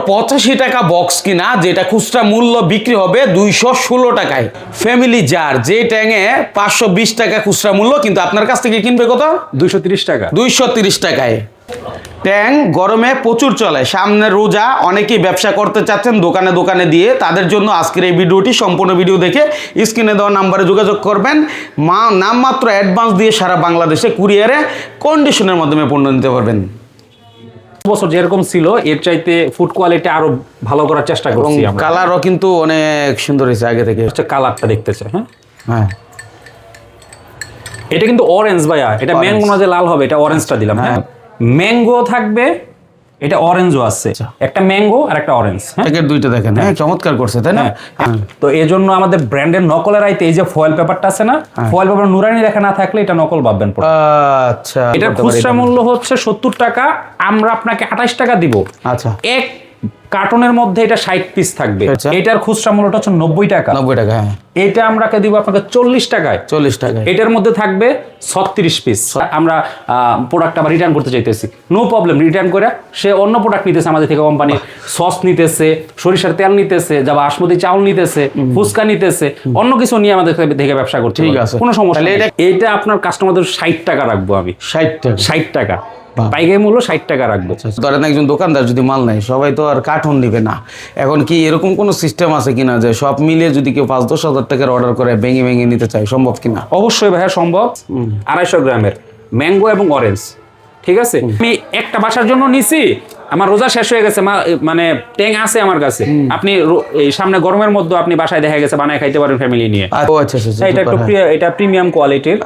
85 টাকা বক্স কিনা, যেটা খুচরা মূল্য বিক্রি হবে 216 টাকায়। ফ্যামিলি জার যে ট্যাঙে 520 টাকা খুচরা মূল্য, কিন্তু আপনার কাছ থেকে কিনবে কত? 230 টাকা। 230 টাকায়। ট্যাং গরমে প্রচুর চলে, সামনে রোজা, অনেকেই ব্যবসা করতে চাচ্ছেন দোকানে দোকানে দিয়ে, তাদের জন্য আজকের এই ভিডিওটি সম্পূর্ণ ভিডিও দেখে স্ক্রিনে দেওয়া নাম্বারে যোগাযোগ করবেন। নামমাত্র অ্যাডভান্স দিয়ে সারা বাংলাদেশে কুরিয়ারে কন্ডিশনের মাধ্যমে পণ্য নিতে পারবেন। বছর যেরকম ছিল এর চাইতে ফুড কোয়ালিটি আরো ভালো করার চেষ্টা করছি আমরা। কালারও কিন্তু অনেক সুন্দর হয়েছে আগে থেকে। হচ্ছে কালারটা দেখতেছে। হ্যাঁ, এটা কিন্তু অরেঞ্জ ভাইয়া, এটা ম্যাঙ্গো না যে লাল হবে, এটা অরেঞ্জটা দিলাম। হ্যাঁ, ম্যাঙ্গো থাকবে, এটা অরেঞ্জও আছে, একটা ম্যাঙ্গো আর একটা অরেঞ্জ। প্যাকেট দুইটা দেখেন, হ্যাঁ চমৎকার করছে তাই না? তো এই জন্য আমাদের ব্র্যান্ডের নকলের আইতে এই যে ফয়েল পেপারটা আছে না, ফয়েল পেপার নুরানি লেখা না থাকলে এটা নকল ভাববেন। আচ্ছা, এটার খুচরা মূল্য হচ্ছে 70 টাকা, আমরা আপনাকে 28 টাকা দিব। আচ্ছা, এক কার্টনের মধ্যে এটা 60 পিস থাকবে। এটার খুচরা মূল্যটা হচ্ছে 90 টাকা। 90 টাকা, হ্যাঁ। এটা আমরা দিব আপনাকে 40 টাকায়। 40 টাকায় এটার মধ্যে থাকবে 36 পিস। আমরা প্রোডাক্ট আবার রিটার্ন করতে চাইতেছি, নো প্রবলেম, রিটার্ন করে সে অন্য প্রোডাক্ট নিতেছে আমাদের থেকে, কোম্পানি সস নিতেছে, সরিষার তেল নিতেছে, যা বাসমতি চাউল নিতেছে, ফুচকা নিতেছে, অন্য কিছু নিয়ে আমাদের থেকে ব্যবসা করতে, ঠিক আছে, কোনো সমস্যা নেই। এটা আপনার কাস্টমারদের 60 টাকা রাখবো আমি। 60 টাকা পাইকারি মূল্য 60 টাকা রাখবো। ধরেন একজন দোকানদার যদি মাল নেয়, সবাই তো আর কার্টন দিবে না। এখন কি এরকম কোনো সিস্টেম আছে কিনা যে সব মিলিয়ে যদি কেউ 5-10 হাজার টাকার অর্ডার করে ভেঙে ভেঙে নিতে চায়, সম্ভব কিনা? অবশ্যই ভাইয়া সম্ভব। 250 গ্রামের ম্যাঙ্গো এবং অরেঞ্জ, ঠিক আছে। আমি একটা বাসার জন্য নিছি, আমার রোজা শেষ হয়ে গেছে, মানে ট্যাং আছে আমার কাছে, আপনি এই সামনে গরমের মধ্যে আপনি বাসায় দেখা গেছে বানায় খাইতে পারেন ফ্যামিলি নিয়ে। আচ্ছা, এটা একটু এটা প্রিমিয়াম কোয়ালিটির,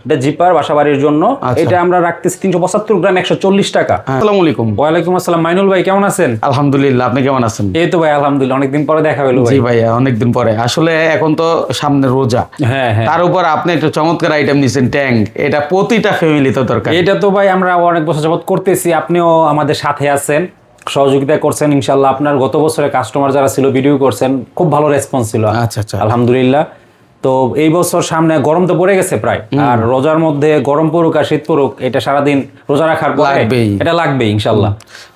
এটা জিপার বাসাবাড়ির জন্য। এটা আমরা রাখতেছি 375 গ্রাম 140 টাকা। আসসালামু আলাইকুম। ওয়ালাইকুম আসসালাম। মাইনুল ভাই কেমন আছেন? আলহামদুলিল্লাহ, আপনি কেমন আছেন? এই তো ভাই আলহামদুলিল্লাহ, অনেকদিন পরে দেখা হলো ভাই। জি ভাইয়া, অনেকদিন পরে। আসলে এখন তো সামনে রোজা, হ্যাঁ, তার উপর আপনি একটা চমৎকার আইটেম নিছেন ট্যাং, এটা প্রতিটা ফ্যামিলিতে দরকার। এটা তো ভাই আমরা অনেক বছর যাবত করতেছি, আপনিও আমাদের সাথে আছেন, সহযোগিতা করছেন ইনশাল্লাহ। আপনার গত বছরের কাস্টমার যারা ছিল ভিডিও করছেন, খুব ভালো রেসপন্স ছিল। আচ্ছা, আলহামদুলিল্লাহ। তো এই বছর সামনে গরম তো পড়ে গেছে প্রায়, আর রোজার মধ্যে গরম পড়ুক আর শীত পড়ুক, এটা সারাদিন রোজা রাখার পরে এটা লাগবে ইনশাল্লাহ।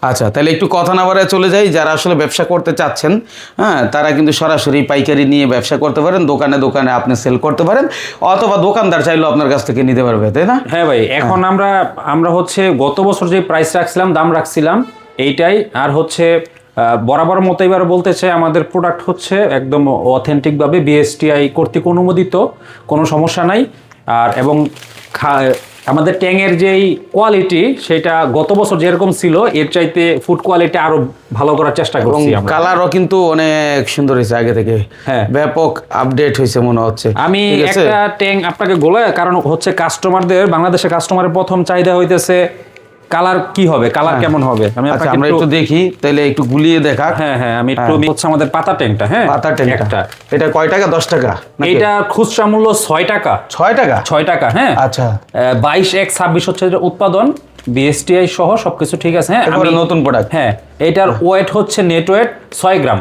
আচ্ছা, তাহলে একটু কথা না বাড়ায় চলে যাই। যারা আসলে ব্যবসা করতে চাচ্ছেন, হ্যাঁ, তারা কিন্তু সরাসরি পাইকারি নিয়ে ব্যবসা করতে পারেন, দোকানে দোকানে আপনি সেল করতে পারেন, অথবা দোকানদার চাইলেও আপনার কাছ থেকে নিতে পারবে, তাই না? হ্যাঁ ভাই, এখন আমরা হচ্ছে গত বছর যে প্রাইস রাখছিলাম, দাম রাখছিলাম এইটাই, আর হচ্ছে বরাবর মতো এবার বলতে চাই, আমাদের প্রোডাক্ট হচ্ছে একদম অথেন্টিকভাবে বিএসটিআই কর্তৃক অনুমোদিত, কোনো সমস্যা নাই। আর এবং আমাদের ট্যাংয়ের যেই কোয়ালিটি, সেটা গত বছর যেরকম ছিল এর চাইতে ফুড কোয়ালিটি আরো ভালো করার চেষ্টা করছি আমরা। কালারও কিন্তু অনেক সুন্দর হয়েছে আগে থেকে, হ্যাঁ, ব্যাপক আপডেট হয়েছে মনে হচ্ছে। আমি একটা ট্যাং আপনাকে বলে, কারণ হচ্ছে কাস্টমারদের, বাংলাদেশের কাস্টমারের প্রথম চাহিদা হইতেছে কালার কি হবে, কালার কেমন হবে। আমরা একটু দেখি, তাহলে একটু গুলিয়ে দেখা। হ্যাঁ, আমি একটু হচ্ছে আমাদের পাতা ট্যাংটা। হ্যাঁ, পাতা ট্যাংটা এটা কয় টাকা? 10 টাকা। এটা খুচরা মূল্য 6 টাকা। 6 টাকা। হ্যাঁ, আচ্ছা। 22/1/26 হচ্ছে উৎপাদন, বিএসটিআই সহ সবকিছু ঠিক আছে। হ্যাঁ, আমি নতুন প্রোডাক্ট। হ্যাঁ, এটার ওয়েট হচ্ছে নেট ওয়েট 6 গ্রাম।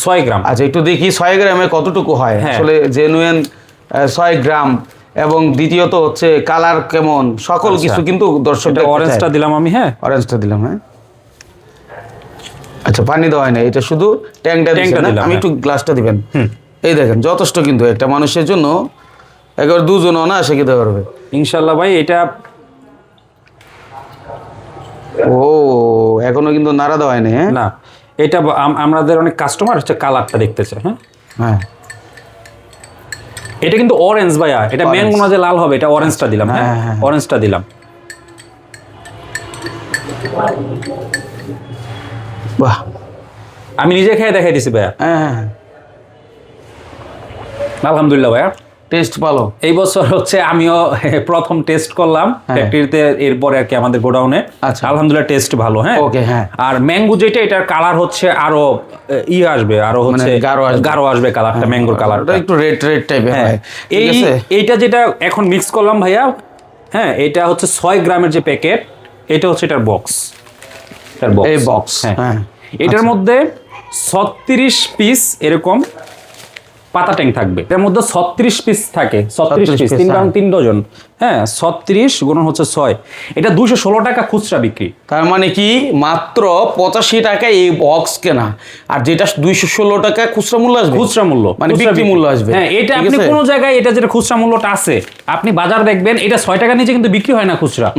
6 গ্রাম। আচ্ছা, একটু দেখি 6 গ্রামে কতটুকু হয় আসলে, জেনুইন 6 গ্রাম। এবং দ্বিতীয়ত হচ্ছে কালার কেমন, সকল কিছু কিন্তু দর্শক। অরেঞ্জটা দিলাম আমি। হ্যাঁ, অরেঞ্জটা দিলাম। হ্যাঁ, আচ্ছা, পানি দেওয়া হয় না, এটা শুধু ট্যাংটা দিলাম। আমি একটু গ্লাসটা দিবেন। এই দেখেন, যথেষ্ট কিন্তু একটা মানুষের জন্য, একবার দুজনও না সে খেতে পারবে ইনশাল্লাহ ভাই। এটা এখনো কিন্তু নাড়া দেওয়া হয়নি। হ্যাঁ, না, এটা আমাদের অনেক কাস্টমার হচ্ছে কালারটা দেখতেছে। হ্যাঁ, এটা কিন্তু অরেঞ্জ ভাইয়া, এটা ম্যাঙ্গো না যে লাল হবে, এটা অরেঞ্জটা দিলাম। হ্যাঁ, অরেঞ্জটা দিলাম। বাহ, আমি নিজে খেয়ে দেখাই দিছি ভাইয়া। হ্যাঁ, আলহামদুলিল্লাহ ভাইয়া, টেস্ট ভালো। এই বছর হচ্ছে আমিও প্রথম টেস্ট করলাম ফ্যাক্টরিতে, এরপরে আর কি আমাদের গোডাউনে। আচ্ছা, আলহামদুলিল্লাহ টেস্ট ভালো। হ্যাঁ, ওকে। হ্যাঁ, আর ম্যাঙ্গো যেটা, এটার কালার হচ্ছে আরো আসবে, আরো হচ্ছে গাঢ় আসবে কালারটা, ম্যাঙ্গোর কালারটা একটু রেড টাইপের হয়। এইটা যেটা এখন মিক্স করলাম ভাইয়া, হ্যাঁ, এটা হচ্ছে 6 গ্রামের যে প্যাকেট, এটা হচ্ছে এটার বক্স। এই বক্স, হ্যাঁ, এটার মধ্যে 36 পিস এরকম পাতা ট্যাঙ্ক থাকবে। এর মধ্যে 36 পিস থাকে, 36 পিস, 3 রাউন্ড 3 ডজন। হ্যাঁ, 36 গুণন হচ্ছে 6, এটা 216 টাকা খুচরা বিক্রি। তার মানে কি মাত্র 85 টাকায় এই বক্স কেনা, আর যেটা 216 টাকা খুচরা মূল্য আসবে, খুচরা মূল্য মানে বিক্রি মূল্য আসবে। হ্যাঁ, এটা আপনি কোন জায়গায় এটা যেটা খুচরা মূল্যটা আছে আপনি বাজার দেখবেন এটা 6 টাকার নিচে কিন্তু বিক্রি হয় না খুচরা,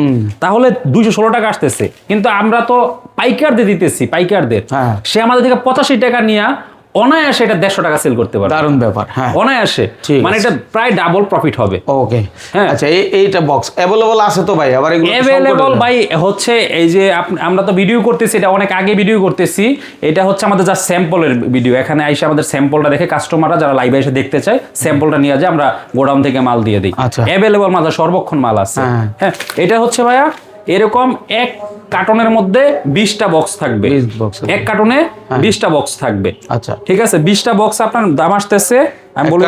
তাহলে 216 টাকা আসতেছে। কিন্তু আমরা তো পাইকারদের দিতেছি, পাইকারদের, সে আমাদের থেকে 85 টাকা নিয়ে অনায়াসে এটা 150 টাকা সেল করতে পারবে। দারুণ ব্যাপার। হ্যাঁ, অনায়াসে, মানে এটা প্রায় ডাবল প্রফিট হবে। ওকে, হ্যাঁ। আচ্ছা, এইটা বক্স अवेलेबल আছে তো ভাই? আবার এগুলো अवेलेबल ভাই হচ্ছে এই যে আমরা তো ভিডিও করতেছি, এটা অনেক আগে ভিডিও করতেছি, এটা হচ্ছে আমাদের যা স্যাম্পলের ভিডিও। এখানে আইসা আমাদের স্যাম্পলটা দেখে কাস্টমাররা যারা লাইভে এসে দেখতে চায় স্যাম্পলটা নিয়ে যায়, আমরা গোডাউন থেকে মাল দিয়ে দিই। আচ্ছা, अवेलेबल মাল, সর্বক্ষণ মাল আছে। হ্যাঁ, এটা হচ্ছে ভাইয়া এরকম এক কার্টনের মধ্যে 20টা বক্স থাকবে, এক কার্টনে 20টা বক্স থাকবে। আচ্ছা, ঠিক আছে, 20টা বক্স আপনার দাম আসতেছে, আমি বলি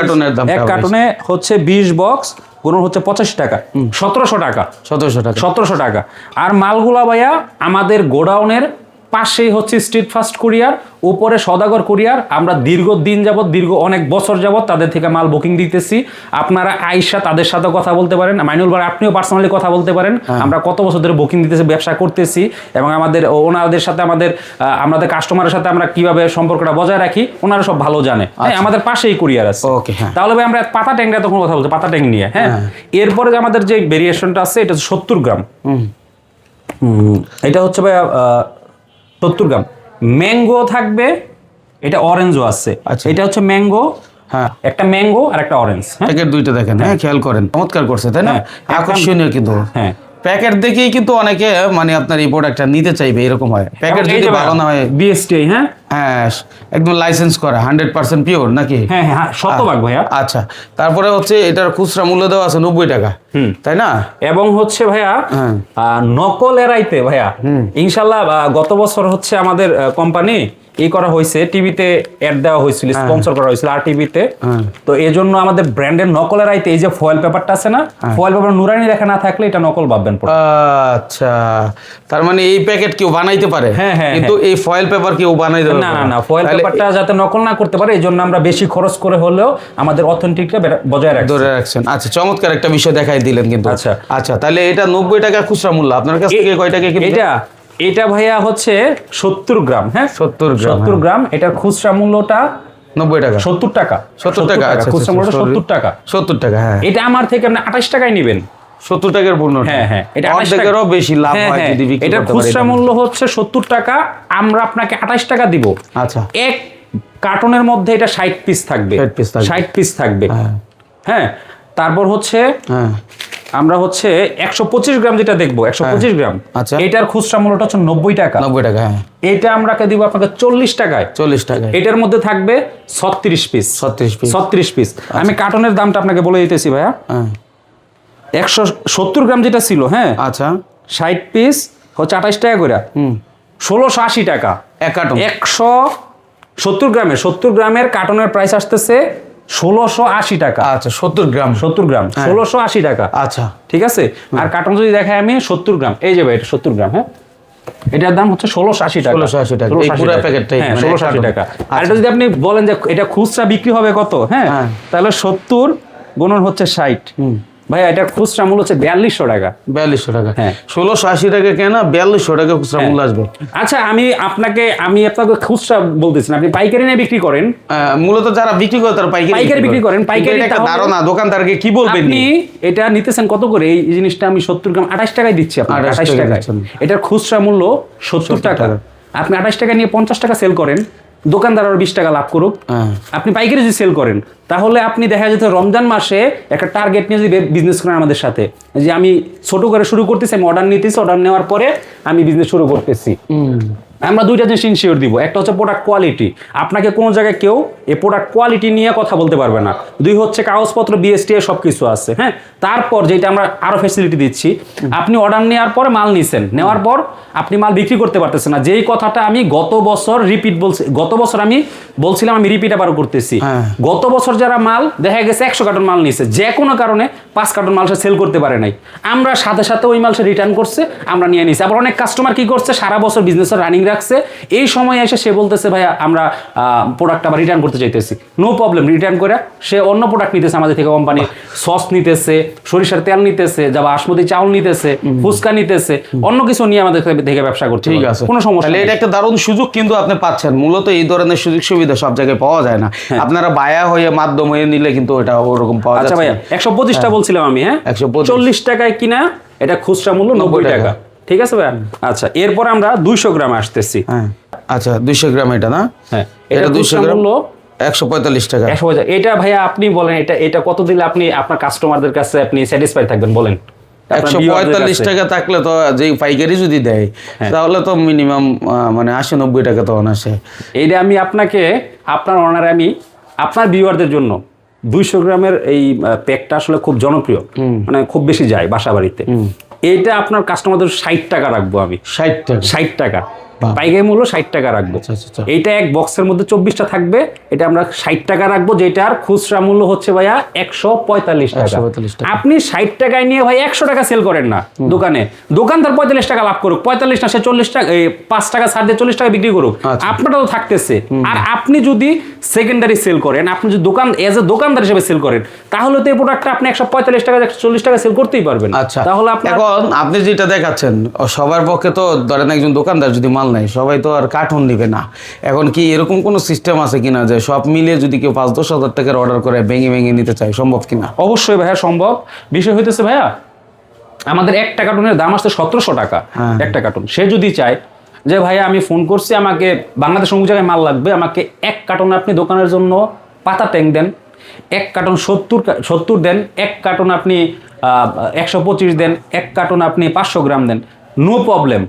এক কার্টনে হচ্ছে 20 বক্স গুণ হচ্ছে 85 টাকা, 1700 টাকা, 1700 টাকা। আর মালগুলা ভাইয়া আমাদের গোডাউনের পাশেই হচ্ছে স্ট্রিট ফাস্ট কুরিয়ার, উপরে সদাগর কুরিয়ার। আমরা দীর্ঘদিন যাবত, অনেক বছর যাবত তাদের থেকে মাল বুকিং দিতেছি। আপনারা আইসা তাদের সাথে কথা বলতে পারেন, মাইনুল ভাই আপনিও পার্সোনালি কথা বলতে পারেন। আমরা কত বছর ধরে বুকিং দিতেছি, ব্যবসা করতেছি, এবং আমাদের ওনাদের সাথে আমাদের কাস্টমারের সাথে আমরা কিভাবে সম্পর্কটা বজায় রাখি ওনারা সব ভালো জানে। হ্যাঁ, আমাদের পাশেই কুরিয়ার আছে। তাহলে ভাই আমরা পাতা ট্যাঙ্কটা তখন কথা বলছি, পাতা ট্যাঙ্ক নিয়ে। হ্যাঁ, এরপরে আমাদের যে ভেরিয়েশনটা আছে এটা হচ্ছে 70 গ্রাম। এটা হচ্ছে ভাই 70 গ্রাম। ম্যাঙ্গো থাকবে, এটা অরেঞ্জও আছে। এটা হচ্ছে ম্যাঙ্গো, হ্যাঁ, একটা ম্যাঙ্গো আর একটা অরেঞ্জ। প্যাকেট দুইটা দেখেন, হ্যাঁ, খেয়াল করেন, চমৎকার করছে, তাই না? আকর্ষণীয় কিন্তু। হ্যাঁ, প্যাকেট দেখেই কিন্তু অনেকে মানে আপনার এই প্রোডাক্টটা নিতে চাইবে, এরকম হয়। প্যাকেট যদি ভালো না হয়, বিএসটিআই, হ্যাঁ হ্যাঁ, একদম লাইসেন্স করা, 100% পিওর নাকি? হ্যাঁ হ্যাঁ, শতভাগ ভাইয়া। আচ্ছা, তারপরে হচ্ছে এটার খুচরা মূল্য দেওয়া আছে 90 টাকা, তাই না? এবং হচ্ছে ভাইয়া নকল এড়াইতে ভাইয়া ইনশাল্লাহ গত বছর হচ্ছে আমাদের কোম্পানি করা হয়েছে, টিভিতে অ্যাড দেওয়া হয়েছিল, স্পন্সর করা হয়েছিল আর টিভিতে। তো এই জন্য আমাদের ব্র্যান্ডের নকলের আইতে এই যে ফয়েল পেপারটা আছে না, ফয়েল পেপার নুরানি লেখা না থাকলে এটা নকল ভাববেন। আচ্ছা, তার মানে এই প্যাকেট কেউ বানাইতে পারে, হ্যাঁ হ্যাঁ, কিন্তু এই ফয়েল পেপার কেউ বানাইতে পারে না। না না, ফয়েল পেপারটা যাতে নকল না করতে পারে এই জন্য আমরা বেশি খরচ করে হলেও আমাদের অথেন্টিকটা বজায় রাখছেন। আচ্ছা, চমৎকার একটা বিষয় দেখাই দিলেন কিন্তু। আচ্ছা আচ্ছা, তাহলে এটা 90 টাকা খুচরা মূল্য, আপনার কাছ থেকে কয় টাকা কিনতে? এটা ভাইয়া হচ্ছে 70 গ্রাম। হ্যাঁ, 70 গ্রাম। এটার খুচরা মূল্যটা 90 টাকা, 70 টাকা, 70 টাকা। আচ্ছা, খুচরা মূল্যটা 70 টাকা, 70 টাকা। হ্যাঁ, এটা আমার থেকে আপনি 28 টাকায় নেবেন। 70 টাকার পণ্য। হ্যাঁ হ্যাঁ, এটা অর্ধেকেরও বেশি লাভ হয় যদি বিক্রি করতে পারেন। এটা খুচরা মূল্য হচ্ছে 70 টাকা, আমরা আপনাকে 28 টাকা দিব। আচ্ছা, এক কার্টনের মধ্যে এটা 60 পিস থাকবে, 60 পিস থাকবে। হ্যাঁ, তারপর হচ্ছে আমরা হচ্ছে 125 গ্রাম যেটা দেখবো, 125 গ্রাম, এটার খুচরা মূল্যটা হচ্ছে 90 টাকা। 90 টাকা। হ্যাঁ, এটা আমরা দিব আপনাকে 40 টাকায়। 40 টাকা। এটার মধ্যে থাকবে 36 পিস। 36 পিস। আমি কার্টনের দামটা আপনাকে বলে দিতেছি ভাইয়া। 170 গ্রাম যেটা ছিল, হ্যাঁ, আচ্ছা, 60 পিস হচ্ছে 28 টাকা করে, 1680 টাকা এক কার্টন। 170 গ্রামের কার্টনের প্রাইস আসতেছে 1680 টাকা। আচ্ছা, 70 গ্রাম 1680 টাকা। আচ্ছা, ঠিক আছে। আর কার্টন যদি দেখাই আমি 70 গ্রাম, এই যে ভাই এটা 70 গ্রাম। হ্যাঁ, এটার দাম হচ্ছে 1680 টাকা। 1680 টাকা এই পুরো প্যাকেটটাই, হ্যাঁ, 1680 টাকা। আর এটা যদি আপনি বলেন যে এটা খুচরা বিক্রি হবে কত, হ্যাঁ, তাহলে 70 গুণন হচ্ছে 60। ভাই এটা খুচরা মূল্য হচ্ছে 4200 টাকা। 4200 টাকা। হ্যাঁ, 1680 টাকা কেনা, 4200 টাকা খুচরা মূল্য আসবে। আচ্ছা, আমি আপনাকে খুচরা বলতেছি না, আপনি পাইকারি নিয়ে বিক্রি করেন। মূলত যারা বিক্রি করে তারা পাইকারি বিক্রি করেন। পাইকারি একটা ধারণা দোকানদারকে কি বলবেন, আপনি এটা নিতেছেন কত করে? এই জিনিসটা আমি 70 গ্রাম 28 টাকায় দিচ্ছি আপনাকে, 28 টাকায়। এটার খুচরা মূল্য 70 টাকা। আপনি 28 টাকা নিয়ে 50 টাকা সেল করেন, দোকানদার আরো 20 টাকা লাভ করুক। আপনি পাইকারি যদি সেল করেন তাহলে আপনি দেখা যেত রমজান মাসে একটা টার্গেট নিয়ে যদি বিজনেস করেন আমাদের সাথে, যে আমি ছোট করে শুরু করতেছি, আমি অর্ডার নিতেছি, অর্ডার নেওয়ার পরে আমি বিজনেস শুরু করতেছি। আমরা দুইটা জিনিস ইনশিওর দিব। একটা হচ্ছে প্রোডাক্ট কোয়ালিটি, আপনাকে কোনো জায়গায় কেউ এই প্রোডাক্ট কোয়ালিটি নিয়ে কথা বলতে পারবে না। দুই হচ্ছে কাগজপত্র, বিএসটিআই সব কিছু আছে। হ্যাঁ, তারপর যেটা আমরা আরো ফ্যাসিলিটি দিচ্ছি, আপনি অর্ডার নেওয়ার পরে মাল নিছেন, নেওয়ার পর আপনি মাল বিক্রি করতে পারতেছেন না, যেই কথাটা আমি গত বছর আমি বলছিলাম, আমি রিপিট আবার করতেছি। গত বছর যারা মাল দেখা গেছে 100 কার্টন মাল নিছে, যে কোনো কারণে 5 কার্টন মাল সে সেল করতে পারে নাই, আমরা সাথে সাথে ওই মাল সে রিটার্ন করছে, আমরা নিয়ে নিছি। আবার অনেক কাস্টমার কি করছে, সারা বছর বিজনেসের রানিং রাখছে, এই সময় এসে সে বলতেছে ভাইয়া আমরা প্রোডাক্ট আবার রিটার্ন করতে চাইতেছি। নো প্রবলেম, রিটার্ন করে সে অন্য প্রোডাক্ট নিতেছে আমাদের থেকে, কোম্পানির সস নিতেছে, সরিষার তেল নিতেছে, যা বাসমতি চাউল নিতেছে, ফুচকা নিতেছে, অন্য কিছু নিয়ে আমাদের থেকে ব্যবসা করছে। ঠিক আছে, কোনো সমস্যা তাহলে নেই। এটা একটা দারুণ সুযোগ কিন্তু আপনি পাচ্ছেন। মূলত এই ধরনের সুযোগ সুবিধা সব জায়গায় পাওয়া যায় না, আপনারা বায়া হয়ে মাধ্যম হয়ে নিলে কিন্তু এটা ওরকম পাওয়া আচ্ছা যাচ্ছে ভাইয়া, 125টা বলছিলাম আমি, হ্যাঁ 125 40 টাকায় কিনা, এটা খুচরা মূল্য 90 টাকা। ঠিক আছে ভাইয়া। আচ্ছা, এরপর আমরা 200 গ্রাম আসতেছি। হ্যাঁ আচ্ছা, 200 গ্রাম এটা না? হ্যাঁ, এটা এটা 200 খুচরা গ্রাম মূল্য 145 টাকা। 150। এটা ভাইয়া আপনি বলেন, এটা কত দিলে আপনি আপনার কাস্টমারদের কাছে আপনি স্যাটিসফাই থাকবেন বলেন? 145 টাকা থাকলে তো, যে পাইকারি যদি দেয় তাহলে তো মিনিমাম মানে 80-90 টাকা তো অনাসে। এইটা আমি আপনাকে, আপনার অনারে আমি আপনার ভিউয়ারদের জন্য 200 গ্রামের এই প্যাকটা আসলে খুব জনপ্রিয়, মানে খুব বেশি যায় বাসা বাড়িতে। এইটা আপনার কাস্টমারদের 60 টাকা রাখবো আমি। 60 টাকা? 60 টাকা পাইকারি মূল্য 60 টাকা রাখবো। এইটা এক বক্সের মধ্যে 24টা থাকবে, এটা আমরা 60 টাকা রাখবো, যেটার খুচরা মূল্য হচ্ছে ভাইয়া 145 টাকা। আপনি 60 টাকায় নিয়ে ভাই 100 টাকা সেল করেন না দোকানে, দোকানদার 45 টাকা লাভ করুক, 45 না সে 40 টাকা, 5 টাকা ছাড় দিয়ে 40 টাকা বিক্রি করুক, আপনারটা তো থাকতেছে। আর আপনি যদি সেকেন্ডারি সেল করেন, আপনি যদি দোকান এজ এ দোকানদার হিসেবে সেল করেন, তাহলে তো এই প্রোডাক্টটা আপনি 145 টাকা 140 টাকা সেল করতেই পারবেন। আচ্ছা, তাহলে আপনার এখন আপনি যেটা দেখাচ্ছেন সবার পক্ষে তো, ধরেন একজন দোকানদার যদি মাল নেয়, সবাই তো আর কার্টুন নিবে না। এখন কি এরকম কোনো সিস্টেম আছে কিনা যে সব মিলিয়ে যদি কেউ 5-10 হাজার টাকার অর্ডার করে ভেঙে ভেঙে নিতে চায়, সম্ভব কিনা? অবশ্যই ভাইয়া সম্ভব। বিষয় হইতেছে ভাইয়া, আমাদের একটা কার্টুনের দাম আসছে 1700 টাকা একটা কার্টুন। সে যদি চায় যে ভাইয়া আমি ফোন করছি, আমাকে বাংলাদেশের অমুক জায়গায় মাল লাগবে, আমাকে এক কার্টুন আপনি দোকানের জন্য পাতা ট্যাঙ্ক দেন, এক কার্টুন 70 দেন, এক কার্টুন আপনি 125 দেন, এক কার্টুন আপনি 500 গ্রাম দেন, নো প্রবলেম।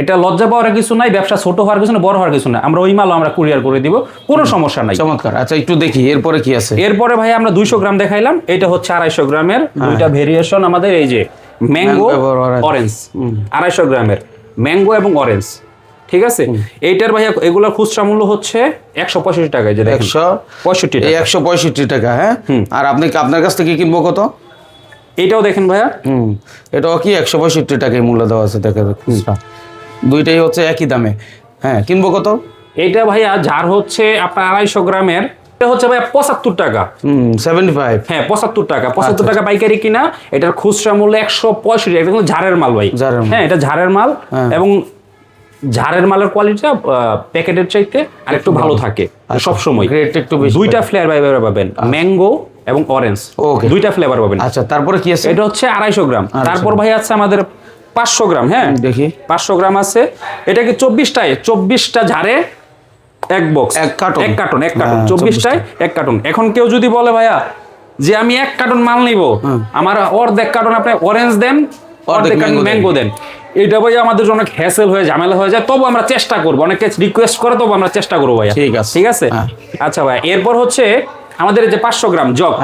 এটা লজ্জা পাওয়ার কিছু নাই, ব্যবসা ছোট হওয়ার কিছু না, বড় হওয়ার কিছু না, আমরা ওই মালও আমরা কুরিয়ার করে দিব, কোনো সমস্যা নাই। চমৎকার। আচ্ছা, একটু দেখি এরপরে কি আছে। এরপরে ভাই আমরা 200 গ্রাম দেখাইলাম, এটা হচ্ছে 250 গ্রামের দুইটা ভেরিয়েশন আমাদের, এই যে ম্যাঙ্গো অরেঞ্জ 250 গ্রামের ম্যাঙ্গো এবং অরেঞ্জ। ঠিক আছে, এইটার ভাইয়া এগুলোর খুচরা মূল্য হচ্ছে 165 টাকা। যে 165 টাকা, 165 টাকা। হ্যাঁ, আর আপনি আপনার কাছ থেকে কিনবো কত? এইটাও দেখেন ভাইয়া, এটাও কি 165 টাকায় মূল্য দেওয়া আছে, দেখা খুচরা দুইটাই হচ্ছে একই দামে। হ্যাঁ, কিনবো কত? এইটা ভাইয়া যার হচ্ছে আপনার 250 গ্রামের, এটা হচ্ছে ভাইয়া 75 টাকা। 75? হ্যাঁ 75 টাকা, 75 টাকা পাইকারি কিনা, এটার খুচরা মূল্য 165। এটা কিন্তু ঝাড়ের মাল ভাই, হ্যাঁ এটা ঝাড়ের মাল, এবং ঝাড়ের মালের কোয়ালিটিটা প্যাকেটের চাইতে আর একটু ভালো থাকে সব সময়। একটু বেশি, দুইটা ফ্লেভার পাবেন, ম্যাঙ্গো এবং অরেঞ্জ, দুইটা ফ্লেভার পাবেন। আচ্ছা, তারপরে কি আছে? এটা হচ্ছে 250 গ্রাম। তারপর ভাই আছে আমাদের 500 গ্রাম। হ্যাঁ দেখি, 500 গ্রাম আছে, এটা কি 24টা ঝাড়ে এক বক্স, এক কার্টুন 24টায় এক কার্টুন। এখন কেউ যদি বলে ভাইয়া যে আমি এক কার্টুন মাল নিব, আমার অর্ধেক কার্টুন আপনি অরেঞ্জ দেন, অর্ধেক কার্টুন ম্যাঙ্গো দেন, এটা ভাই আমাদের জন্য হ্যাসেল হয়ে ঝামেলা হয়ে যায়। তবু আমরা চেষ্টা করবো, অনেকে রিকোয়েস্ট করে, তবু আমরা চেষ্টা করবো ভাইয়া। ঠিক আছে। আচ্ছা ভাই, এরপর হচ্ছে আমাদের যে 500 গ্রাম জগ,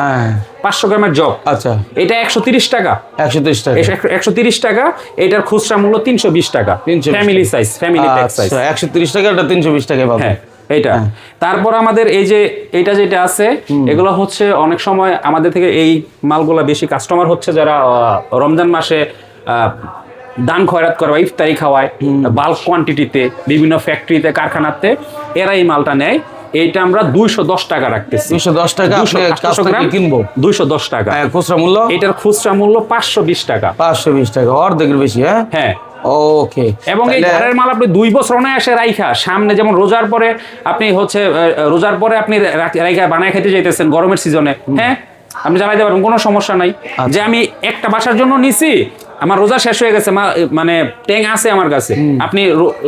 500 গ্রামের জগ, আচ্ছা এটা 130 টাকা। 130 টাকা। এটার খুচরা মূল্য 320 টাকা, family size, family pack size. 130 টাকা, এটা 320 টাকায় পাবেন। হ্যাঁ এইটা। তারপর আমাদের এই যে এটা যেটা আছে, এগুলো হচ্ছে অনেক সময় আমাদের থেকে এই মালগুলা বেশি কাস্টমার হচ্ছে যারা রমজান মাসে দান খয়রাত করে বা ইফতারি খাওয়ায় বাল্ক কোয়ান্টিটিতে, বিভিন্ন ফ্যাক্টরিতে, কারখানাতে, এরা এই মালটা নেয়। এইটা আমরা 210 টাকা রাখতেছি। 210 টাকা কিনবো, 210 টাকা খুচরা মূল্য। এটার খুচরা মূল্য 520 টাকা। 520 টাকা, অর্ধেকের বেশি। হ্যাঁ ওকে। এবং এই ঝাড়ের মাল আপনি 2 বছর অনায়াসে রাইখা, সামনে যেমন রোজার পরে আপনি হচ্ছে রোজার পরে আপনি রাইখা বানায় খেতে যাইতেছেন গরমের সিজনে, হ্যাঁ আপনি জ্বালাইতে পারবেন, কোনো সমস্যা নাই। যে আমি একটা বাসার জন্য নিছি, আমার রোজা শেষ হয়ে গেছে, মানে ট্যাং আছে আমার কাছে, আপনি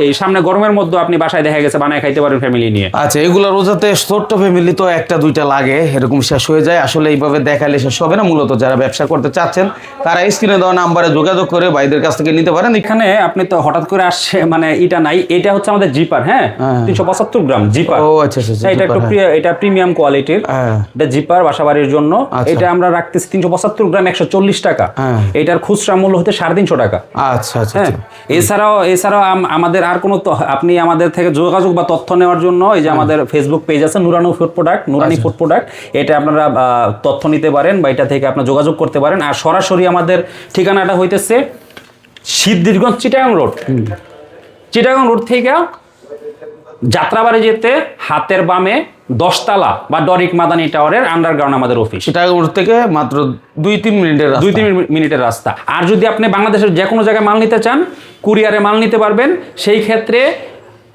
এই সামনে গরমের মধ্যে আপনি বাসায় দেখা গেছে বানায় খাইতে পারেন ফ্যামিলি নিয়ে। আচ্ছা, এগুলো রোজাতে ছোট্ট ফ্যামিলি তো 1-2টা লাগে, এরকম শেষ হয়ে যায়। আসলে এইভাবে দেখালে শেষ হবে না। মূলত যারা ব্যবসা করতে চাচ্ছেন তারা স্ক্রিনে দেওয়া নাম্বারে যোগাযোগ করে ভাইদের কাছ থেকে নিতে পারেন। এখানে আপনি তো হঠাৎ করে আসছে, মানে এটা নাই, এটা হচ্ছে আমাদের জিপার। হ্যাঁ 375 গ্রাম জিপার। ও আচ্ছা আচ্ছা, এটা একটু এটা প্রিমিয়াম কোয়ালিটির, এটা জিপার বাসাবাড়ির জন্য। এটা আমরা রাখতেছি 375 গ্রাম 140 টাকা। এটার খুচরা মূল্য হতে 350 টাকা। আচ্ছা আচ্ছা। এছাড়াও আমাদের আর কোনো, আপনি আমাদের থেকে যোগাযোগ বা তথ্য নেওয়ার জন্য এই যে আমাদের ফেসবুক পেজ আছে নুরানি ফুড প্রোডাক্ট, এটা আপনারা তথ্য নিতে পারেন বা এটা থেকে আপনারা যোগাযোগ করতে পারেন। আর সরাসরি আমাদের ঠিকানাটা হইতেছে সিদ্ধিরগঞ্জ চিটাগাং রোড থেকে যাত্রাবাড়ি যেতে হাতের বামে 10 তলা বা ডরিক মাদানি টাওয়ারের আন্ডারগ্রাউন্ড আমাদের অফিস। চিটাগাং থেকে মাত্র 2-3 মিনিটের রাস্তা। 2-3 মিনিটের রাস্তা। আর যদি আপনি বাংলাদেশের যে কোনো জায়গায় মাল নিতে চান, কুরিয়ারে মাল নিতে পারবেন। সেই ক্ষেত্রে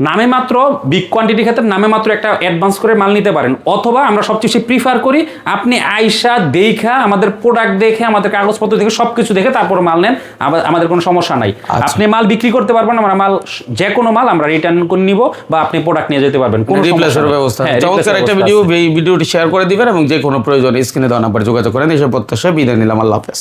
নামে মাত্র বিগ কোয়ান্টিটির ক্ষেত্রে নামে মাত্র একটা অ্যাডভান্স করে মাল নিতে পারেন, অথবা আমরা সবচেয়ে বেশি প্রিফার করি আপনি আইসা দেখা আমাদের প্রোডাক্ট দেখে আমাদের কাগজপত্র দেখে সবকিছু দেখে তারপর মাল নেন, আমাদের কোনো সমস্যা নাই। আপনি মাল বিক্রি করতে পারবেন, আমরা মাল যে কোনো মাল আমরা রিটার্ন করে নিব বা আপনি প্রোডাক্ট নিয়ে যেতে পারবেন, কোনো রিপ্লেসের ব্যবস্থা। চমৎকার একটা ভিডিও, এই ভিডিওটি শেয়ার করে দিবেন এবং যে কোনো প্রয়োজনে স্ক্রিনে দেওয়া নাম্বারে যোগাযোগ করেন। এসব প্রত্যাশা বিদায় নিলাম, আল্লাহ হাফেজ।